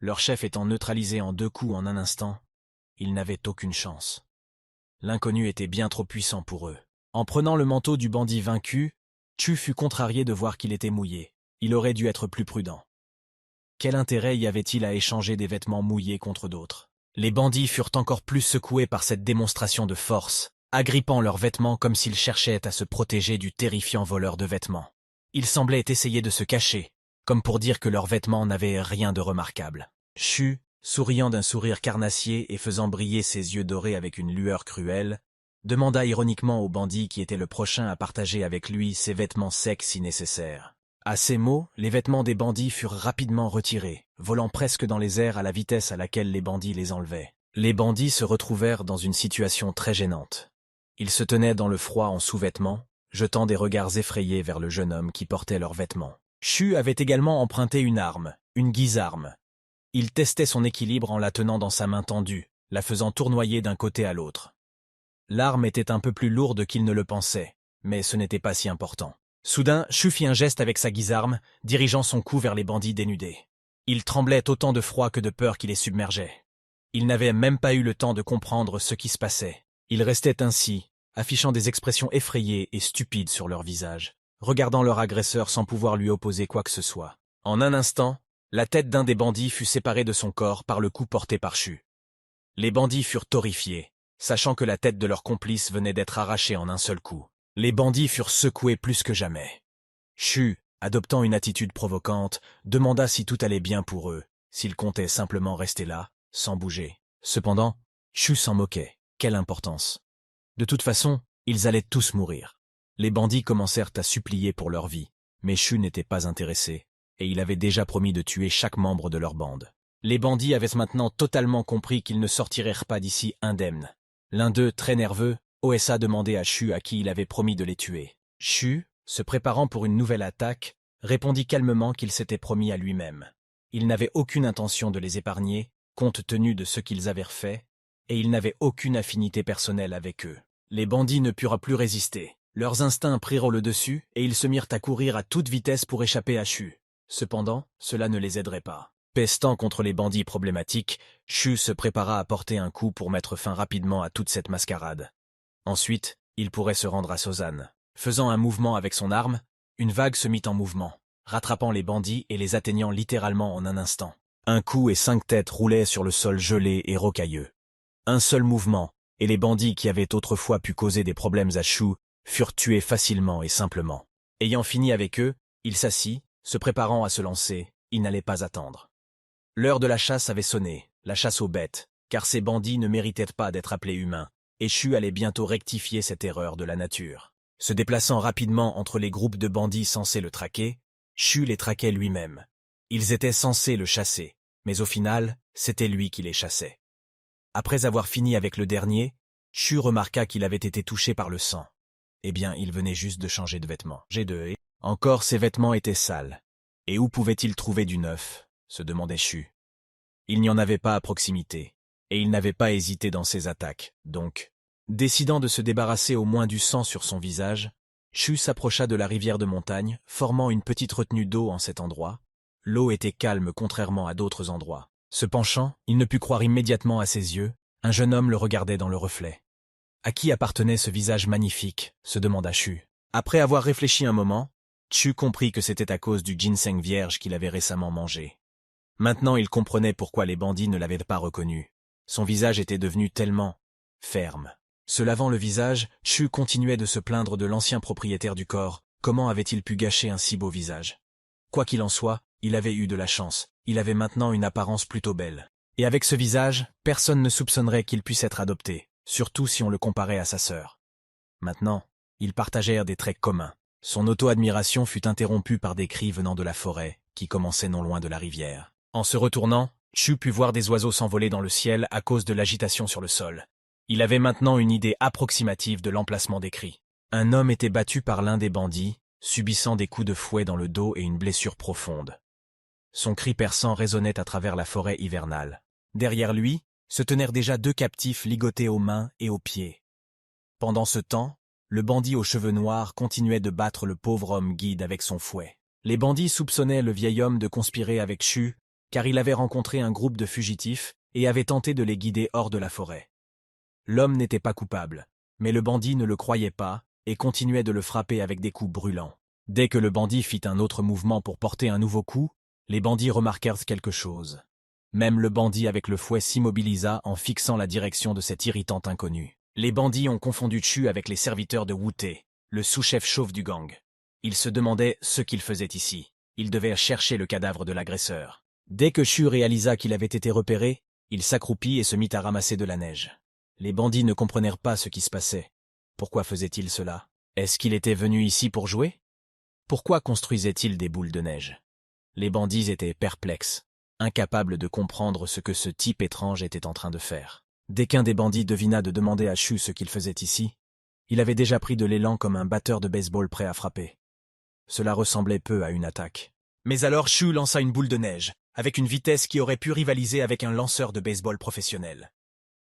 leur chef étant neutralisé en 2 coups en un instant, ils n'avaient aucune chance. L'inconnu était bien trop puissant pour eux. En prenant le manteau du bandit vaincu, Chu fut contrarié de voir qu'il était mouillé. Il aurait dû être plus prudent. Quel intérêt y avait-il à échanger des vêtements mouillés contre d'autres? Les bandits furent encore plus secoués par cette démonstration de force, agrippant leurs vêtements comme s'ils cherchaient à se protéger du terrifiant voleur de vêtements. Ils semblaient essayer de se cacher, comme pour dire que leurs vêtements n'avaient rien de remarquable. Chu, souriant d'un sourire carnassier et faisant briller ses yeux dorés avec une lueur cruelle, demanda ironiquement au bandit qui était le prochain à partager avec lui ses vêtements secs si nécessaire. À ces mots, les vêtements des bandits furent rapidement retirés, volant presque dans les airs à la vitesse à laquelle les bandits les enlevaient. Les bandits se retrouvèrent dans une situation très gênante. Ils se tenaient dans le froid en sous-vêtements, jetant des regards effrayés vers le jeune homme qui portait leurs vêtements. Chu avait également emprunté une arme, une guisarme. Il testait son équilibre en la tenant dans sa main tendue, la faisant tournoyer d'un côté à l'autre. L'arme était un peu plus lourde qu'il ne le pensait, mais ce n'était pas si important. Soudain, Chu fit un geste avec sa guisarme, dirigeant son coup vers les bandits dénudés. Il tremblait autant de froid que de peur qui les submergeait. Il n'avait même pas eu le temps de comprendre ce qui se passait. Ils restaient ainsi, affichant des expressions effrayées et stupides sur leur visage, regardant leur agresseur sans pouvoir lui opposer quoi que ce soit. En un instant, la tête d'un des bandits fut séparée de son corps par le coup porté par Chu. Les bandits furent horrifiés, sachant que la tête de leur complice venait d'être arrachée en un seul coup. Les bandits furent secoués plus que jamais. Chu, adoptant une attitude provocante, demanda si tout allait bien pour eux, s'ils comptaient simplement rester là, sans bouger. Cependant, Chu s'en moquait. Quelle importance! De toute façon, ils allaient tous mourir. Les bandits commencèrent à supplier pour leur vie, mais Chu n'était pas intéressé, et il avait déjà promis de tuer chaque membre de leur bande. Les bandits avaient maintenant totalement compris qu'ils ne sortiraient pas d'ici indemnes. L'un d'eux, très nerveux, osa demander à Chu à qui il avait promis de les tuer. Chu, se préparant pour une nouvelle attaque, répondit calmement qu'il s'était promis à lui-même. Il n'avait aucune intention de les épargner, compte tenu de ce qu'ils avaient fait, et il n'avait aucune affinité personnelle avec eux. Les bandits ne purent plus résister. Leurs instincts prirent le dessus, et ils se mirent à courir à toute vitesse pour échapper à Chu. Cependant, cela ne les aiderait pas. Pestant contre les bandits problématiques, Chu se prépara à porter un coup pour mettre fin rapidement à toute cette mascarade. Ensuite, il pourrait se rendre à Sozan. Faisant un mouvement avec son arme, une vague se mit en mouvement, rattrapant les bandits et les atteignant littéralement en un instant. Un coup et 5 têtes roulaient sur le sol gelé et rocailleux. Un seul mouvement, et les bandits qui avaient autrefois pu causer des problèmes à Chu furent tués facilement et simplement. Ayant fini avec eux, il s'assit, se préparant à se lancer, il n'allait pas attendre. L'heure de la chasse avait sonné, la chasse aux bêtes, car ces bandits ne méritaient pas d'être appelés humains, et Chu allait bientôt rectifier cette erreur de la nature. Se déplaçant rapidement entre les groupes de bandits censés le traquer, Chu les traquait lui-même. Ils étaient censés le chasser, mais au final, c'était lui qui les chassait. Après avoir fini avec le dernier, Chu remarqua qu'il avait été touché par le sang. Eh bien, il venait juste de changer de vêtements. Encore ses vêtements étaient sales. Et où pouvait-il trouver du neuf, se demandait Chu. Il n'y en avait pas à proximité, et il n'avait pas hésité dans ses attaques, donc, décidant de se débarrasser au moins du sang sur son visage, Chu s'approcha de la rivière de montagne, formant une petite retenue d'eau en cet endroit. L'eau était calme contrairement à d'autres endroits. Se penchant, il ne put croire immédiatement à ses yeux, un jeune homme le regardait dans le reflet. À qui appartenait ce visage magnifique, se demanda Chu. Après avoir réfléchi un moment, Chu comprit que c'était à cause du ginseng vierge qu'il avait récemment mangé. Maintenant il comprenait pourquoi les bandits ne l'avaient pas reconnu. Son visage était devenu tellement ferme. Se lavant le visage, Chu continuait de se plaindre de l'ancien propriétaire du corps. Comment avait-il pu gâcher un si beau visage? Quoi qu'il en soit, il avait eu de la chance. Il avait maintenant une apparence plutôt belle. Et avec ce visage, personne ne soupçonnerait qu'il puisse être adopté, surtout si on le comparait à sa sœur. Maintenant, ils partagèrent des traits communs. Son auto-admiration fut interrompue par des cris venant de la forêt, qui commençait non loin de la rivière. En se retournant, Chu put voir des oiseaux s'envoler dans le ciel à cause de l'agitation sur le sol. Il avait maintenant une idée approximative de l'emplacement des cris. Un homme était battu par l'un des bandits, subissant des coups de fouet dans le dos et une blessure profonde. Son cri perçant résonnait à travers la forêt hivernale. Derrière lui, se tenèrent déjà 2 captifs ligotés aux mains et aux pieds. Pendant ce temps, le bandit aux cheveux noirs continuait de battre le pauvre homme guide avec son fouet. Les bandits soupçonnaient le vieil homme de conspirer avec Chu, car il avait rencontré un groupe de fugitifs et avait tenté de les guider hors de la forêt. L'homme n'était pas coupable, mais le bandit ne le croyait pas et continuait de le frapper avec des coups brûlants. Dès que le bandit fit un autre mouvement pour porter un nouveau coup, les bandits remarquèrent quelque chose. Même le bandit avec le fouet s'immobilisa en fixant la direction de cet irritant inconnu. Les bandits ont confondu Chu avec les serviteurs de Wu Te, le sous-chef chauve du gang. Ils se demandaient ce qu'ils faisaient ici. Ils devaient chercher le cadavre de l'agresseur. Dès que Chu réalisa qu'il avait été repéré, il s'accroupit et se mit à ramasser de la neige. Les bandits ne comprenèrent pas ce qui se passait. Pourquoi faisait-il cela? Est-ce qu'il était venu ici pour jouer? Pourquoi construisait-il des boules de neige? Les bandits étaient perplexes, incapables de comprendre ce que ce type étrange était en train de faire. Dès qu'un des bandits devina de demander à Chu ce qu'il faisait ici, il avait déjà pris de l'élan comme un batteur de baseball prêt à frapper. Cela ressemblait peu à une attaque. Mais alors Chu lança une boule de neige, avec une vitesse qui aurait pu rivaliser avec un lanceur de baseball professionnel.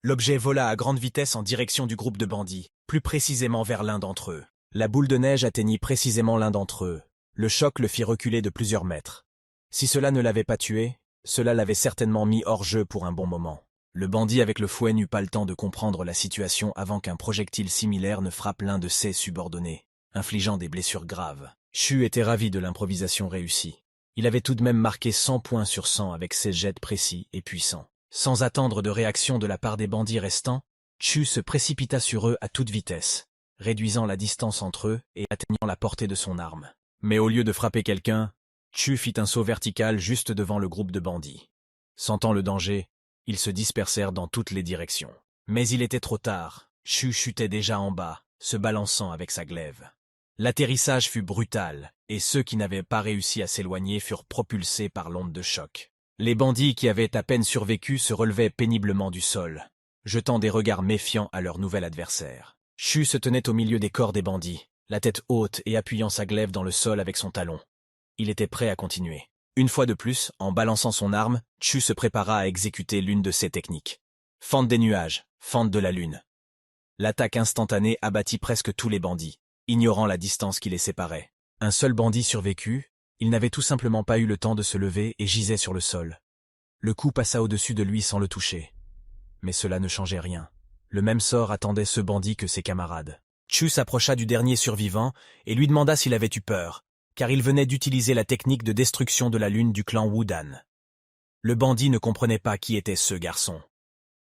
L'objet vola à grande vitesse en direction du groupe de bandits, plus précisément vers l'un d'entre eux. La boule de neige atteignit précisément l'un d'entre eux. Le choc le fit reculer de plusieurs mètres. Si cela ne l'avait pas tué, cela l'avait certainement mis hors jeu pour un bon moment. Le bandit avec le fouet n'eut pas le temps de comprendre la situation avant qu'un projectile similaire ne frappe l'un de ses subordonnés, infligeant des blessures graves. Chu était ravi de l'improvisation réussie. Il avait tout de même marqué 100 points sur 100 avec ses jets précis et puissants. Sans attendre de réaction de la part des bandits restants, Chu se précipita sur eux à toute vitesse, réduisant la distance entre eux et atteignant la portée de son arme. Mais au lieu de frapper quelqu'un, Chu fit un saut vertical juste devant le groupe de bandits. Sentant le danger, ils se dispersèrent dans toutes les directions. Mais il était trop tard. Chu chutait déjà en bas, se balançant avec sa glaive. L'atterrissage fut brutal, et ceux qui n'avaient pas réussi à s'éloigner furent propulsés par l'onde de choc. Les bandits qui avaient à peine survécu se relevaient péniblement du sol, jetant des regards méfiants à leur nouvel adversaire. Chu se tenait au milieu des corps des bandits, la tête haute et appuyant sa glaive dans le sol avec son talon. Il était prêt à continuer. Une fois de plus, en balançant son arme, Chu se prépara à exécuter l'une de ses techniques. Fente des nuages, fente de la lune. L'attaque instantanée abattit presque tous les bandits, ignorant la distance qui les séparait. Un seul bandit survécut, il n'avait tout simplement pas eu le temps de se lever et gisait sur le sol. Le coup passa au-dessus de lui sans le toucher. Mais cela ne changeait rien. Le même sort attendait ce bandit que ses camarades. Chu s'approcha du dernier survivant et lui demanda s'il avait eu peur, car il venait d'utiliser la technique de destruction de la lune du clan Wudan. Le bandit ne comprenait pas qui était ce garçon.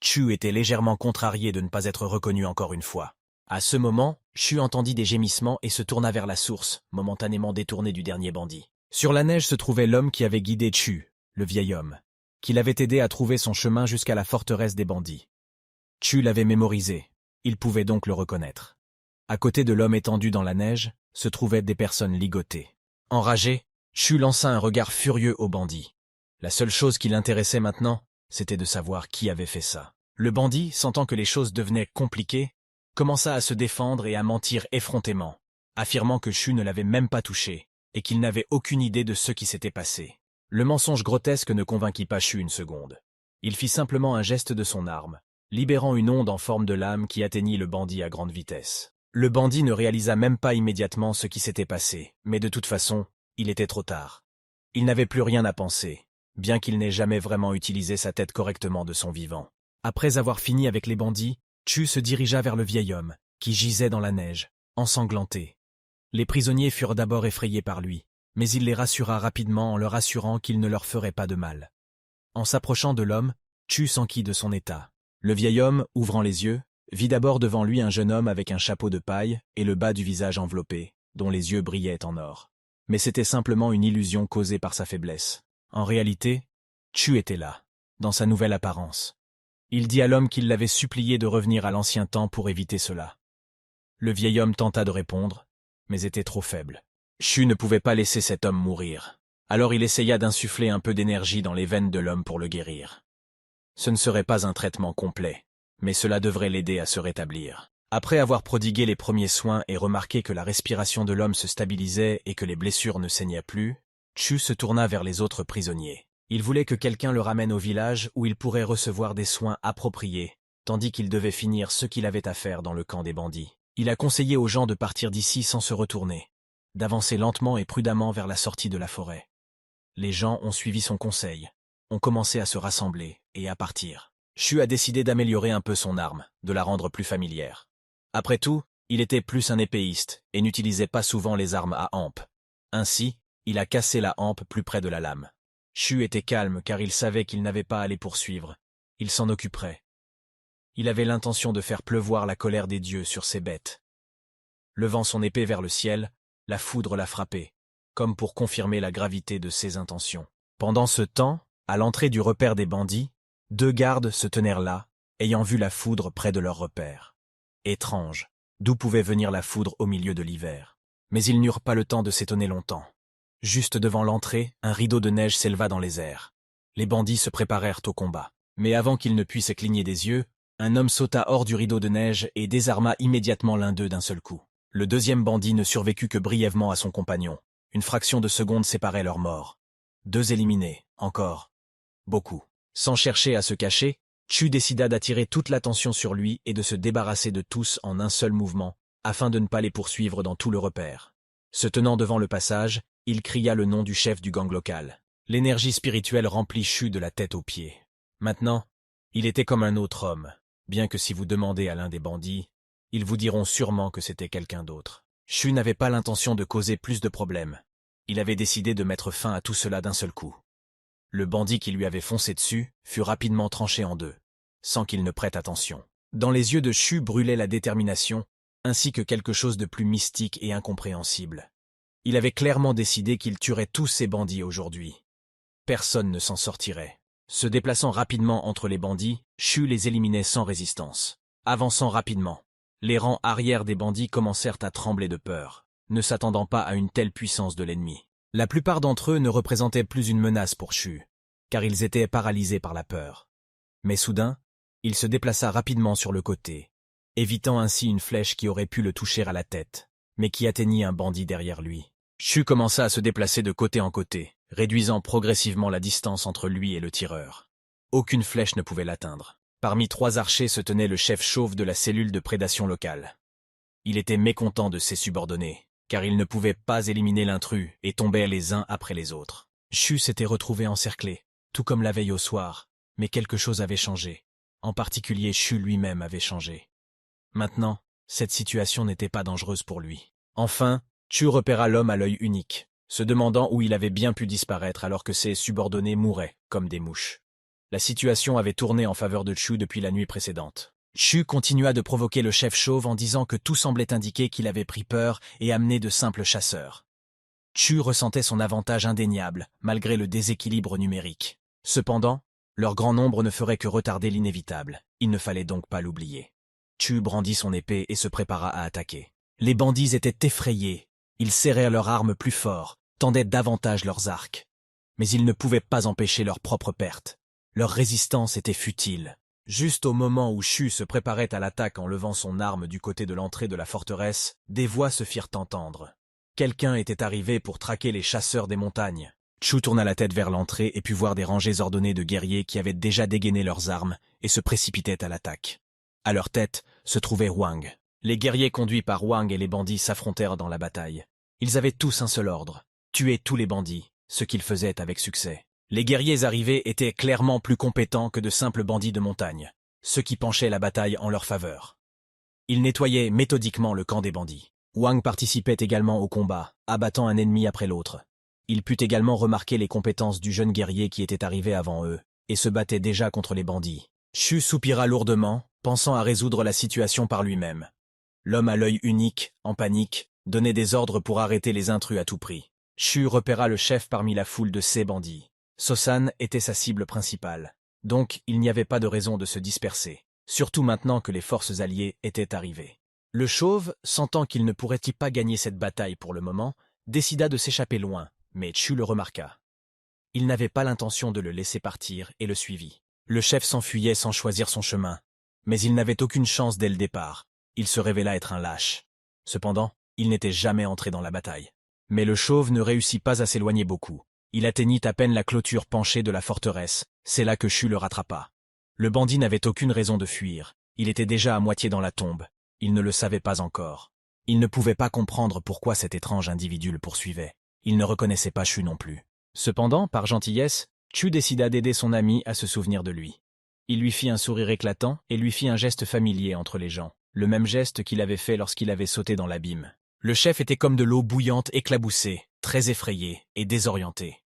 Chu était légèrement contrarié de ne pas être reconnu encore une fois. À ce moment, Chu entendit des gémissements et se tourna vers la source, momentanément détourné du dernier bandit. Sur la neige se trouvait l'homme qui avait guidé Chu, le vieil homme, qui l'avait aidé à trouver son chemin jusqu'à la forteresse des bandits. Chu l'avait mémorisé, il pouvait donc le reconnaître. À côté de l'homme étendu dans la neige, se trouvaient des personnes ligotées. Enragé, Chu lança un regard furieux au bandit. La seule chose qui l'intéressait maintenant, c'était de savoir qui avait fait ça. Le bandit, sentant que les choses devenaient compliquées, commença à se défendre et à mentir effrontément, affirmant que Chu ne l'avait même pas touché, et qu'il n'avait aucune idée de ce qui s'était passé. Le mensonge grotesque ne convainquit pas Chu une seconde. Il fit simplement un geste de son arme, libérant une onde en forme de lame qui atteignit le bandit à grande vitesse. Le bandit ne réalisa même pas immédiatement ce qui s'était passé, mais de toute façon, il était trop tard. Il n'avait plus rien à penser, bien qu'il n'ait jamais vraiment utilisé sa tête correctement de son vivant. Après avoir fini avec les bandits, Chu se dirigea vers le vieil homme, qui gisait dans la neige, ensanglanté. Les prisonniers furent d'abord effrayés par lui, mais il les rassura rapidement en leur assurant qu'il ne leur ferait pas de mal. En s'approchant de l'homme, Chu s'enquit de son état. Le vieil homme, ouvrant les yeux, vit d'abord devant lui un jeune homme avec un chapeau de paille et le bas du visage enveloppé, dont les yeux brillaient en or. Mais c'était simplement une illusion causée par sa faiblesse. En réalité, Chu était là, dans sa nouvelle apparence. Il dit à l'homme qu'il l'avait supplié de revenir à l'ancien temps pour éviter cela. Le vieil homme tenta de répondre, mais était trop faible. Chu ne pouvait pas laisser cet homme mourir. Alors il essaya d'insuffler un peu d'énergie dans les veines de l'homme pour le guérir. Ce ne serait pas un traitement complet, mais cela devrait l'aider à se rétablir. Après avoir prodigué les premiers soins et remarqué que la respiration de l'homme se stabilisait et que les blessures ne saignaient plus, Chu se tourna vers les autres prisonniers. Il voulait que quelqu'un le ramène au village où il pourrait recevoir des soins appropriés, tandis qu'il devait finir ce qu'il avait à faire dans le camp des bandits. Il a conseillé aux gens de partir d'ici sans se retourner, d'avancer lentement et prudemment vers la sortie de la forêt. Les gens ont suivi son conseil, ont commencé à se rassembler et à partir. Shu a décidé d'améliorer un peu son arme, de la rendre plus familière. Après tout, il était plus un épéiste et n'utilisait pas souvent les armes à hampe. Ainsi, il a cassé la hampe plus près de la lame. Shu était calme car il savait qu'il n'avait pas à les poursuivre. Il s'en occuperait. Il avait l'intention de faire pleuvoir la colère des dieux sur ces bêtes. Levant son épée vers le ciel, la foudre l'a frappé, comme pour confirmer la gravité de ses intentions. Pendant ce temps, à l'entrée du repère des bandits, 2 gardes se tenèrent là, ayant vu la foudre près de leur repère. Étrange, d'où pouvait venir la foudre au milieu de l'hiver? Mais ils n'eurent pas le temps de s'étonner longtemps. Juste devant l'entrée, un rideau de neige s'éleva dans les airs. Les bandits se préparèrent au combat. Mais avant qu'ils ne puissent cligner des yeux, un homme sauta hors du rideau de neige et désarma immédiatement l'un d'eux d'un seul coup. Le deuxième bandit ne survécut que brièvement à son compagnon. Une fraction de seconde séparait leur mort. 2 éliminés, encore. Beaucoup. Sans chercher à se cacher, Chu décida d'attirer toute l'attention sur lui et de se débarrasser de tous en un seul mouvement, afin de ne pas les poursuivre dans tout le repère. Se tenant devant le passage, il cria le nom du chef du gang local. L'énergie spirituelle remplit Chu de la tête aux pieds. Maintenant, il était comme un autre homme, bien que si vous demandez à l'un des bandits, ils vous diront sûrement que c'était quelqu'un d'autre. Chu n'avait pas l'intention de causer plus de problèmes. Il avait décidé de mettre fin à tout cela d'un seul coup. Le bandit qui lui avait foncé dessus fut rapidement tranché en 2, sans qu'il ne prête attention. Dans les yeux de Chu brûlait la détermination, ainsi que quelque chose de plus mystique et incompréhensible. Il avait clairement décidé qu'il tuerait tous ces bandits aujourd'hui. Personne ne s'en sortirait. Se déplaçant rapidement entre les bandits, Chu les éliminait sans résistance. Avançant rapidement, les rangs arrière des bandits commencèrent à trembler de peur, ne s'attendant pas à une telle puissance de l'ennemi. La plupart d'entre eux ne représentaient plus une menace pour Chu, car ils étaient paralysés par la peur. Mais soudain, il se déplaça rapidement sur le côté, évitant ainsi une flèche qui aurait pu le toucher à la tête, mais qui atteignit un bandit derrière lui. Chu commença à se déplacer de côté en côté, réduisant progressivement la distance entre lui et le tireur. Aucune flèche ne pouvait l'atteindre. Parmi 3 archers se tenait le chef chauve de la cellule de prédation locale. Il était mécontent de ses subordonnés, car il ne pouvait pas éliminer l'intrus et tombait les uns après les autres. Chu s'était retrouvé encerclé, tout comme la veille au soir, mais quelque chose avait changé. En particulier, Chu lui-même avait changé. Maintenant, cette situation n'était pas dangereuse pour lui. Enfin, Chu repéra l'homme à l'œil unique, se demandant où il avait bien pu disparaître alors que ses subordonnés mouraient comme des mouches. La situation avait tourné en faveur de Chu depuis la nuit précédente. Chu continua de provoquer le chef chauve en disant que tout semblait indiquer qu'il avait pris peur et amené de simples chasseurs. Chu ressentait son avantage indéniable, malgré le déséquilibre numérique. Cependant, leur grand nombre ne ferait que retarder l'inévitable. Il ne fallait donc pas l'oublier. Chu brandit son épée et se prépara à attaquer. Les bandits étaient effrayés. Ils serraient leurs armes plus fort, tendaient davantage leurs arcs. Mais ils ne pouvaient pas empêcher leur propre perte. Leur résistance était futile. Juste au moment où Chu se préparait à l'attaque en levant son arme du côté de l'entrée de la forteresse, des voix se firent entendre. Quelqu'un était arrivé pour traquer les chasseurs des montagnes. Chu tourna la tête vers l'entrée et put voir des rangées ordonnées de guerriers qui avaient déjà dégainé leurs armes et se précipitaient à l'attaque. À leur tête se trouvait Wang. Les guerriers conduits par Wang et les bandits s'affrontèrent dans la bataille. Ils avaient tous un seul ordre, tuer tous les bandits, ce qu'ils faisaient avec succès. Les guerriers arrivés étaient clairement plus compétents que de simples bandits de montagne, ce qui penchait la bataille en leur faveur. Ils nettoyaient méthodiquement le camp des bandits. Wang participait également au combat, abattant un ennemi après l'autre. Il put également remarquer les compétences du jeune guerrier qui était arrivé avant eux, et se battait déjà contre les bandits. Chu soupira lourdement, pensant à résoudre la situation par lui-même. L'homme à l'œil unique, en panique, donnait des ordres pour arrêter les intrus à tout prix. Chu repéra le chef parmi la foule de ces bandits. Sosan était sa cible principale, donc il n'y avait pas de raison de se disperser, surtout maintenant que les forces alliées étaient arrivées. Le chauve, sentant qu'il ne pourrait-il pas gagner cette bataille pour le moment, décida de s'échapper loin, mais Chu le remarqua. Il n'avait pas l'intention de le laisser partir et le suivit. Le chef s'enfuyait sans choisir son chemin, mais il n'avait aucune chance dès le départ. Il se révéla être un lâche. Cependant, il n'était jamais entré dans la bataille. Mais le chauve ne réussit pas à s'éloigner beaucoup. Il atteignit à peine la clôture penchée de la forteresse, c'est là que Chu le rattrapa. Le bandit n'avait aucune raison de fuir, il était déjà à moitié dans la tombe, il ne le savait pas encore. Il ne pouvait pas comprendre pourquoi cet étrange individu le poursuivait. Il ne reconnaissait pas Chu non plus. Cependant, par gentillesse, Chu décida d'aider son ami à se souvenir de lui. Il lui fit un sourire éclatant et lui fit un geste familier entre les gens, le même geste qu'il avait fait lorsqu'il avait sauté dans l'abîme. Le chef était comme de l'eau bouillante éclaboussée, très effrayé et désorienté.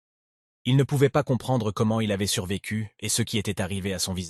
Il ne pouvait pas comprendre comment il avait survécu et ce qui était arrivé à son visage.